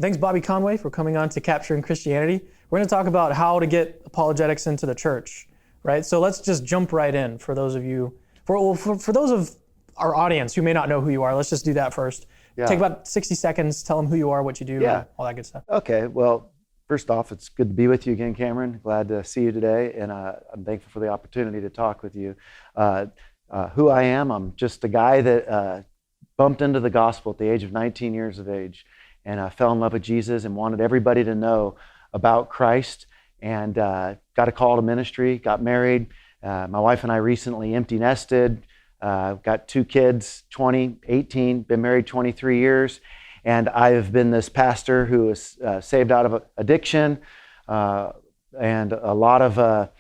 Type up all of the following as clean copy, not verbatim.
Thanks, Bobby Conway, for coming on to Capturing Christianity. We're going to talk about how to get apologetics into the church, right? So let's just jump right in for those of you, for those of our audience who may not know who you are. Let's just do that first. Yeah. Take about 60 seconds, tell them who you are, what you do, and all that good stuff. Okay, well, first off, it's good to be with you again, Cameron. Glad to see you today, and I'm thankful for the opportunity to talk with you. Who I am, I'm just a guy that bumped into the gospel at the age of 19 years of age, and I fell in love with Jesus and wanted everybody to know about Christ, and got a call to ministry, got married. My wife and I recently empty nested, got 2 kids, 20, 18, been married 23 years, and I've been this pastor who is saved out of addiction and a lot of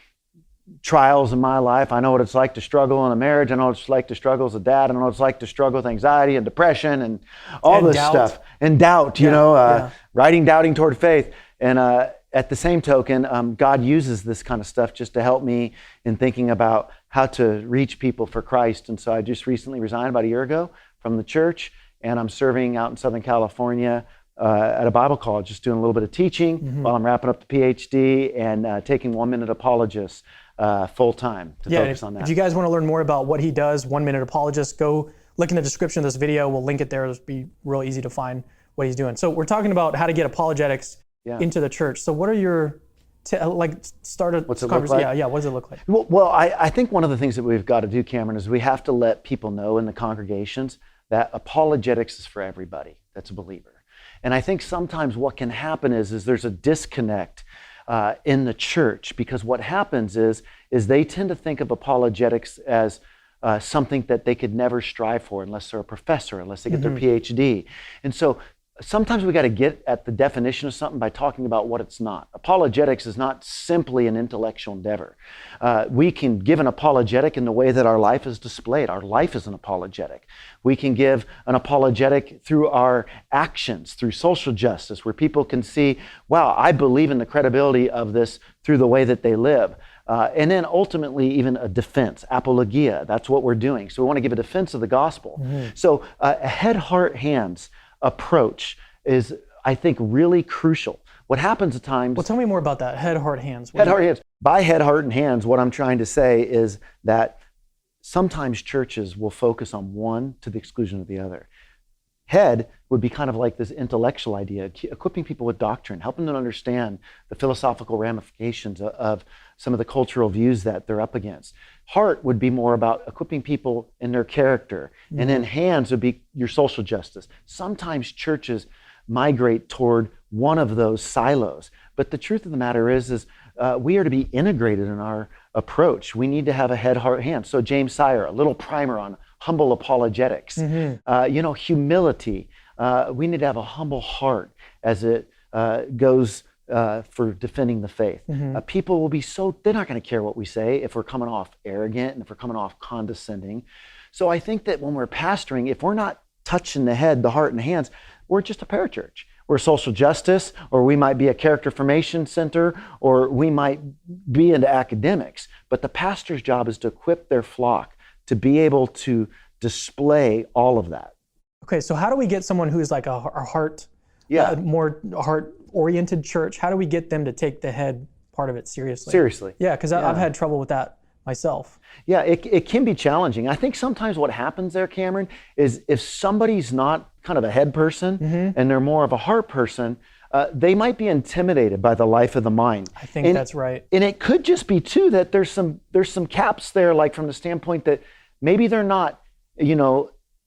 trials in my life. I know what it's like to struggle in a marriage. I know what it's like to struggle as a dad. I know what it's like to struggle with anxiety and depression and all this stuff. And doubt, writing Doubting Toward Faith. And at the same token, God uses this kind of stuff just to help me in thinking about how to reach people for Christ. And so I just recently resigned about a year ago from the church, and I'm serving out in Southern California at a Bible college, just doing a little bit of teaching while I'm wrapping up the PhD and taking One-Minute Apologist full-time to focus on that. If you guys want to learn more about what he does, One-Minute Apologist, go look in the description of this video. We'll link it there. It'll be real easy to find what he's doing. So we're talking about how to get apologetics into the church. So what are your, What's it look like? Yeah, what does it look like? Well, I think one of the things that we've got to do, Cameron, is we have to let people know in the congregations that apologetics is for everybody that's a believer. And I think sometimes what can happen is there's a disconnect in the church, because what happens is they tend to think of apologetics as something that they could never strive for unless they're a professor, unless they get their PhD. And so sometimes we got to get at the definition of something by talking about what it's not. Apologetics is not simply an intellectual endeavor. We can give an apologetic in the way that our life is displayed. Our life is an apologetic. We can give an apologetic through our actions, through social justice, where people can see, wow, I believe in the credibility of this through the way that they live. And then ultimately even a defense, apologia, that's what we're doing. So we want to give a defense of the gospel. So a head, heart, hands approach is, I think, really crucial. What happens at times... Well, tell me more about that, head, heart, hands. Head, heart, hands. By head, heart, and hands, what I'm trying to say is that sometimes churches will focus on one to the exclusion of the other. Head would be kind of like this intellectual idea, equipping people with doctrine, helping them understand the philosophical ramifications of some of the cultural views that they're up against. Heart would be more about equipping people in their character. And then hands would be your social justice. Sometimes churches migrate toward one of those silos. But the truth of the matter is we are to be integrated in our approach. We need to have a head, heart, hands. So James Sire, a little primer on humble apologetics. Humility. We need to have a humble heart as it goes for defending the faith. People will be they're not going to care what we say if we're coming off arrogant and if we're coming off condescending. So I think that when we're pastoring, if we're not touching the head, the heart, and hands, we're just a parachurch. We're social justice, or we might be a character formation center, or we might be into academics. But the pastor's job is to equip their flock to be able to display all of that. Okay, so how do we get someone who's like a heart, more heart-oriented church? How do we get them to take the head part of it seriously? Seriously. Yeah, because I've had trouble with that myself. Yeah, it can be challenging. I think sometimes what happens there, Cameron, is if somebody's not kind of a head person and they're more of a heart person, they might be intimidated by the life of the mind. I think that's right. And it could just be too that there's some caps there, like from the standpoint that maybe they're not,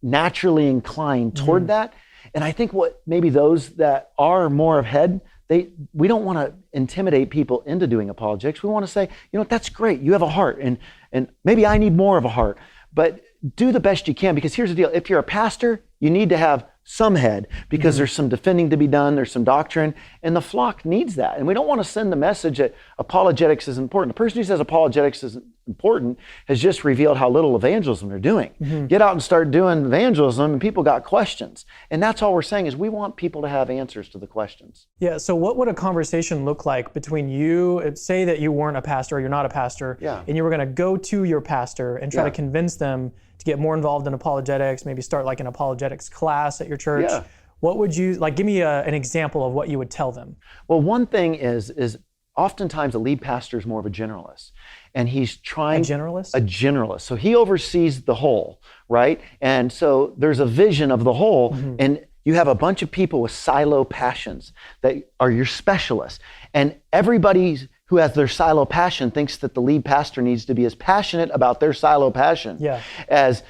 naturally inclined toward that. And I think what maybe those that are more of head, we don't want to intimidate people into doing apologetics. We want to say, that's great. You have a heart, and maybe I need more of a heart, but do the best you can, because here's the deal. If you're a pastor, you need to have some head, because there's some defending to be done, there's some doctrine, and the flock needs that. And we don't want to send the message that apologetics is important. The person who says apologetics is important has just revealed how little evangelism they're doing. Get out and start doing evangelism, and people got questions. And that's all we're saying, is we want people to have answers to the questions. Yeah, so what would a conversation look like between you, say that you weren't a pastor, or you're not a pastor, and you were going to go to your pastor and try to convince them to get more involved in apologetics, maybe start like an apologetics class at your church. what would you, like, give me an example of what you would tell them? Well, one thing is oftentimes a lead pastor is more of a generalist, and he's trying— A generalist? A generalist. So he oversees the whole, right? And so there's a vision of the whole, and you have a bunch of people with silo passions that are your specialists, and everybody who has their silo passion thinks that the lead pastor needs to be as passionate about their silo passion as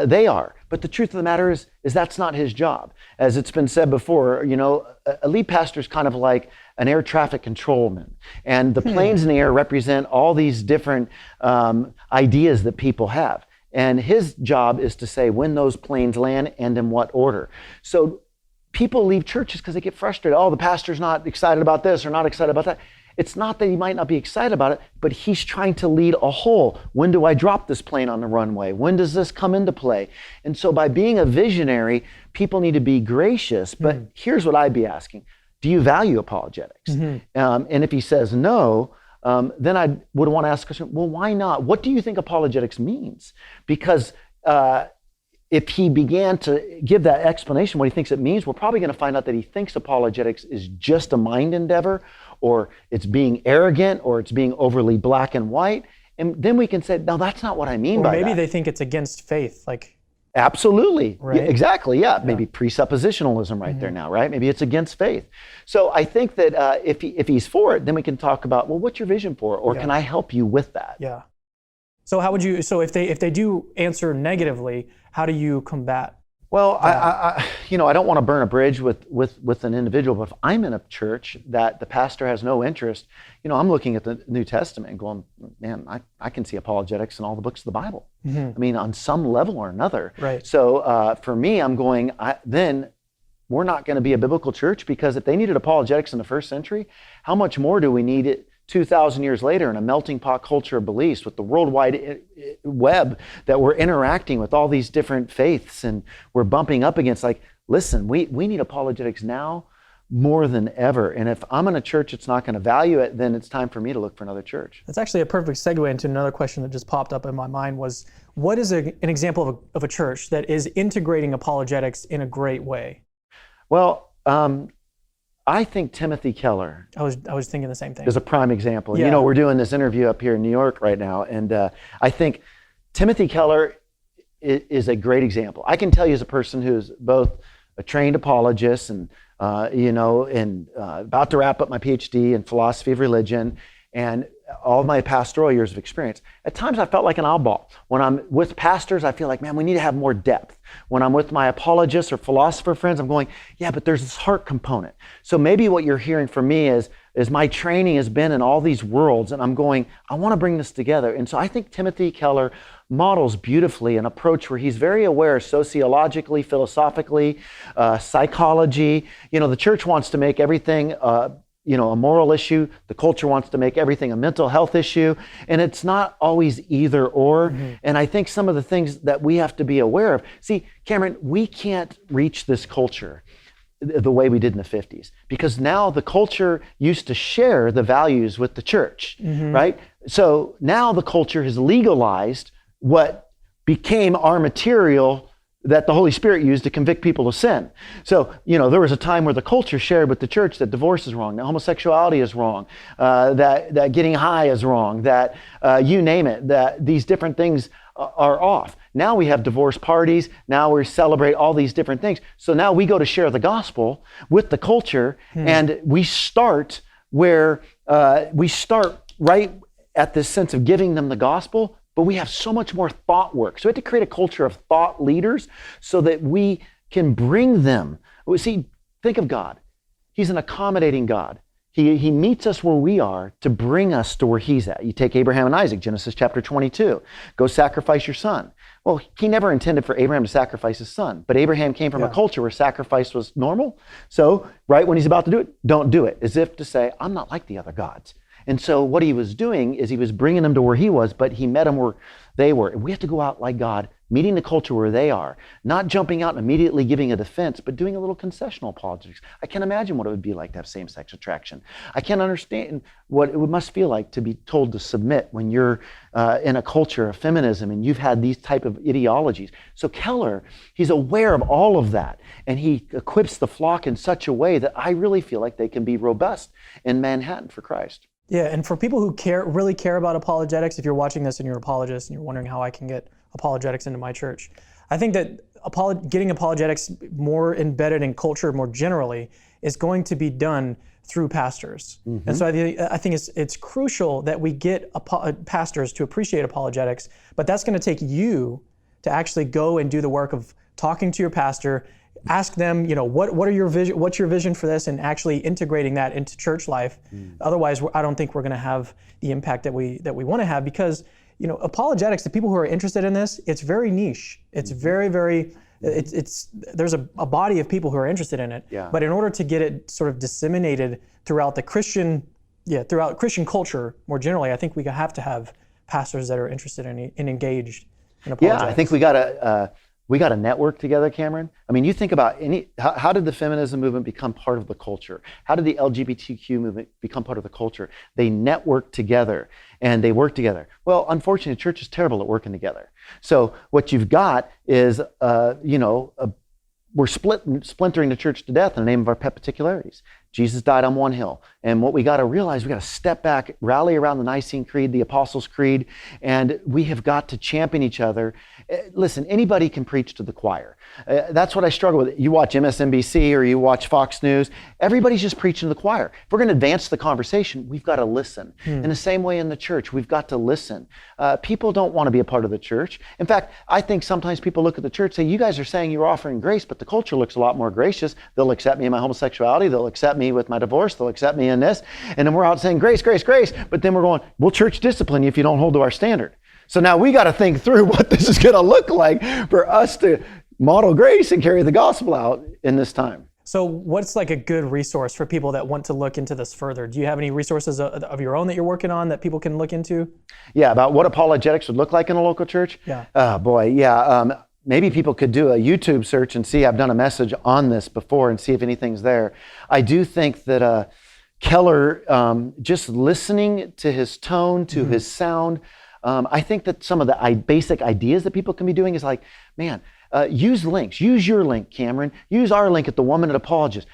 they are. But the truth of the matter is that's not his job. As it's been said before, you know, a lead pastor is kind of like an air traffic controlman, and the planes in the air represent all these different ideas that people have. And his job is to say when those planes land and in what order. So people leave churches because they get frustrated. Oh, the pastor's not excited about this or not excited about that. It's not that he might not be excited about it, but he's trying to lead a whole. When do I drop this plane on the runway? When does this come into play? And so by being a visionary, people need to be gracious. But here's what I'd be asking. Do you value apologetics? And if he says no, then I would want to ask the question, well, why not? What do you think apologetics means? Because if he began to give that explanation, what he thinks it means, we're probably going to find out that he thinks apologetics is just a mind endeavor, or it's being arrogant, or it's being overly black and white. And then we can say, no, that's not what I mean by that. Maybe they think it's against faith, like. Absolutely. Right? Yeah, exactly. Yeah. Maybe presuppositionalism right there now, right? Maybe it's against faith. So I think that if he's for it, then we can talk about, well, what's your vision for it? Or can I help you with that? Yeah. So how would you, so if they do answer negatively, how do you combat? Well, I don't want to burn a bridge with an individual, but if I'm in a church that the pastor has no interest, I'm looking at the New Testament and going, man, I can see apologetics in all the books of the Bible. I mean, on some level or another. Right. So for me, I'm going, then we're not going to be a biblical church, because if they needed apologetics in the first century, how much more do we need it 2,000 years later in a melting pot culture of beliefs with the worldwide web that we're interacting with all these different faiths and we're bumping up against? Like, listen, we need apologetics now more than ever. And if I'm in a church that's not going to value it, then it's time for me to look for another church. That's actually a perfect segue into another question that just popped up in my mind was, what is an example of a church that is integrating apologetics in a great way? Well, I think Timothy Keller— I was thinking the same thing. is a prime example. Yeah. We're doing this interview up here in New York right now, and I think Timothy Keller is a great example. I can tell you as a person who's both a trained apologist and about to wrap up my PhD in philosophy of religion and all my pastoral years of experience. At times I felt like an oddball. When I'm with pastors, I feel like, man, we need to have more depth. When I'm with my apologists or philosopher friends, I'm going, yeah, but there's this heart component. So maybe what you're hearing from me is my training has been in all these worlds, and I'm going, I want to bring this together. And so I think Timothy Keller models beautifully an approach where he's very aware sociologically, philosophically, psychology. The church wants to make everything a moral issue. The culture wants to make everything a mental health issue. And it's not always either or. And I think some of the things that we have to be aware of. See, Cameron, we can't reach this culture the way we did in the 50s, because now the culture used to share the values with the church, right? So now the culture has legalized what became our material that the Holy Spirit used to convict people of sin. So, there was a time where the culture shared with the church that divorce is wrong, that homosexuality is wrong, that getting high is wrong, that you name it, that these different things are off. Now we have divorce parties. Now we celebrate all these different things. So now we go to share the gospel with the culture, and we start where we start right at this sense of giving them the gospel. But we have so much more thought work. So we have to create a culture of thought leaders so that we can bring them. See, think of God. He's an accommodating God. He meets us where we are to bring us to where he's at. You take Abraham and Isaac, Genesis chapter 22. Go sacrifice your son. Well, he never intended for Abraham to sacrifice his son. But Abraham came from a culture where sacrifice was normal. So right when he's about to do it, don't do it. As if to say, I'm not like the other gods. And so what he was doing is he was bringing them to where he was, but he met them where they were. And we have to go out like God meeting the culture where they are, not jumping out and immediately giving a defense, but doing a little concessional apologetics. I can't imagine what it would be like to have same-sex attraction. I can't understand what it must feel like to be told to submit when you're in a culture of feminism and you've had these type of ideologies. So Keller, he's aware of all of that, and he equips the flock in such a way that I really feel like they can be robust in Manhattan for Christ. Yeah, and for people who really care about apologetics, if you're watching this and you're an apologist and you're wondering how I can get apologetics into my church, I think that getting apologetics more embedded in culture more generally is going to be done through pastors. Mm-hmm. And so I think it's crucial that we get pastors to appreciate apologetics, but that's going to take you to actually go and do the work of talking to your pastor, ask them, what are your vision? What's your vision for this, and actually integrating that into church life. Otherwise, I don't think we're going to have the impact that we want to have, because apologetics, the people who are interested in this, it's very niche. It's very, very. There's a body of people who are interested in it. Yeah. But in order to get it sort of disseminated throughout Christian culture more generally, I think we have to have pastors that are interested in engaged in apologetics. Yeah, I think we got to network together, Cameron. I mean, you think about how did the feminism movement become part of the culture? How did the LGBTQ movement become part of the culture? They networked together and they worked together. Well, unfortunately, the church is terrible at working together. So what you've got is, we're splintering the church to death in the name of our pet particularities. Jesus died on one hill. And what we got to realize, we got to step back, rally around the Nicene Creed, the Apostles' Creed, and we have got to champion each other. Listen, anybody can preach to the choir. That's what I struggle with. You watch MSNBC or you watch Fox News, everybody's just preaching to the choir. If we're going to advance the conversation, we've got to listen. In the same way in the church, we've got to listen. People don't want to be a part of the church. In fact, I think sometimes people look at the church and say, you guys are saying you're offering grace, but the culture looks a lot more gracious. They'll accept me in my homosexuality. They'll accept me with my divorce. They'll accept me in this. And then we're out saying grace, grace, grace. But then we're going, we'll church discipline you if you don't hold to our standard. So now we got to think through what this is going to look like for us to model grace and carry the gospel out in this time. So what's like a good resource for people that want to look into this further? Do you have any resources of your own that you're working on that people can look into? Yeah, about what apologetics would look like in a local church? Yeah. Oh, boy, yeah. Maybe people could do a YouTube search and see, I've done a message on this before, and see if anything's there. I do think that Keller, just listening to his tone, to his sound, I think that some of the basic ideas that people can be doing is like, man, use links. Use your link, Cameron. Use our link at the One-Minute Apologist.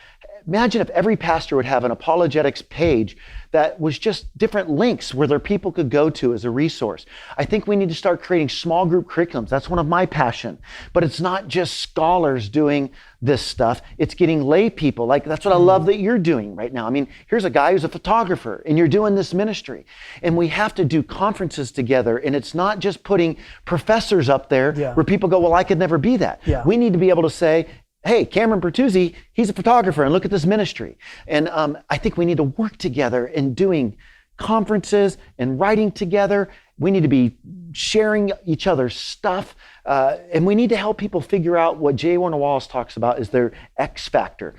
Imagine if every pastor would have an apologetics page that was just different links where their people could go to as a resource. I think we need to start creating small group curriculums. That's one of my passion. But it's not just scholars doing this stuff. It's getting lay people. Like, that's what I love that you're doing right now. I mean, here's a guy who's a photographer and you're doing this ministry. And we have to do conferences together. And it's not just putting professors up there where people go, well, I could never be that. Yeah. We need to be able to say, hey, Cameron Bertuzzi, he's a photographer, and look at this ministry. And I think we need to work together in doing conferences and writing together. We need to be sharing each other's stuff. And we need to help people figure out what J. Warner Wallace talks about is their X factor.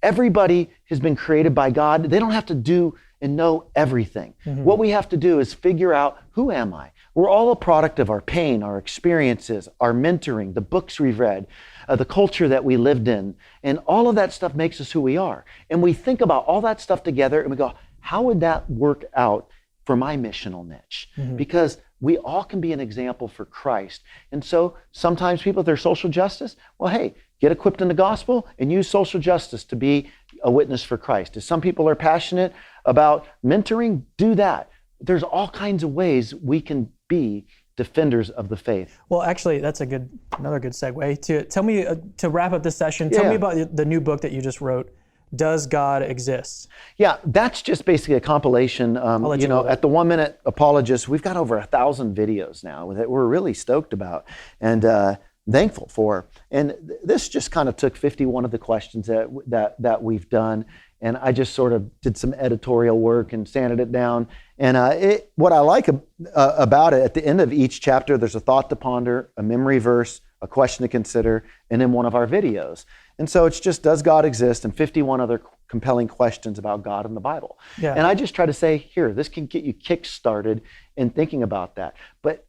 Everybody has been created by God. They don't have to do and know everything. What we have to do is figure out, who am I? We're all a product of our pain, our experiences, our mentoring, the books we've read, the culture that we lived in. And all of that stuff makes us who we are. And we think about all that stuff together and we go, how would that work out for my missional niche? Because we all can be an example for Christ. And so sometimes people, if they're social justice, well, hey, get equipped in the gospel and use social justice to be a witness for Christ. If some people are passionate about mentoring, do that. There's all kinds of ways we can be defenders of the faith. Well, actually, that's another good segue. Tell me, to wrap up this session, tell me about the new book that you just wrote, Does God Exist? Yeah, that's just basically a compilation. At the One-Minute Apologist, we've got over 1,000 videos now that we're really stoked about and thankful for. And this just kind of took 51 of the questions that we've done, and I just sort of did some editorial work and sanded it down. And what I like about it, at the end of each chapter, there's a thought to ponder, a memory verse, a question to consider, and then one of our videos. And so it's just, does God exist? And 51 other compelling questions about God in the Bible. Yeah. And I just try to say, here, this can get you kick-started in thinking about that. But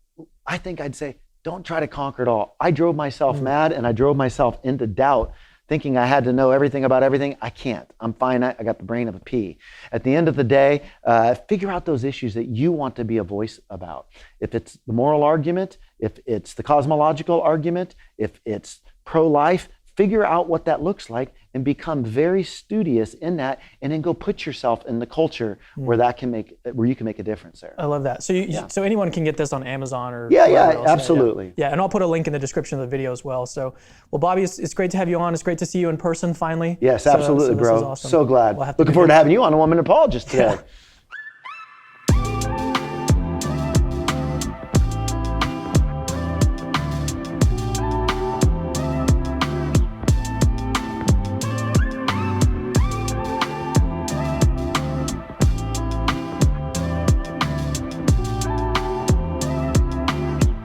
I think I'd say, don't try to conquer it all. I drove myself mad, and I drove myself into doubt, thinking I had to know everything about everything. I can't. I'm finite. I got the brain of a pea. At the end of the day, figure out those issues that you want to be a voice about. If it's the moral argument, if it's the cosmological argument, if it's pro-life, figure out what that looks like and become very studious in that, and then go put yourself in the culture where you can make a difference there. I love that. So so anyone can get this on Amazon or Yeah, wherever else. absolutely. Yeah, and I'll put a link in the description of the video as well. So, well, Bobby, it's great to have you on. It's great to see you in person finally. Yes, So absolutely, this bro. is awesome. So glad. We'll have to Looking do forward to this. having you on the One-Minute Apologist today.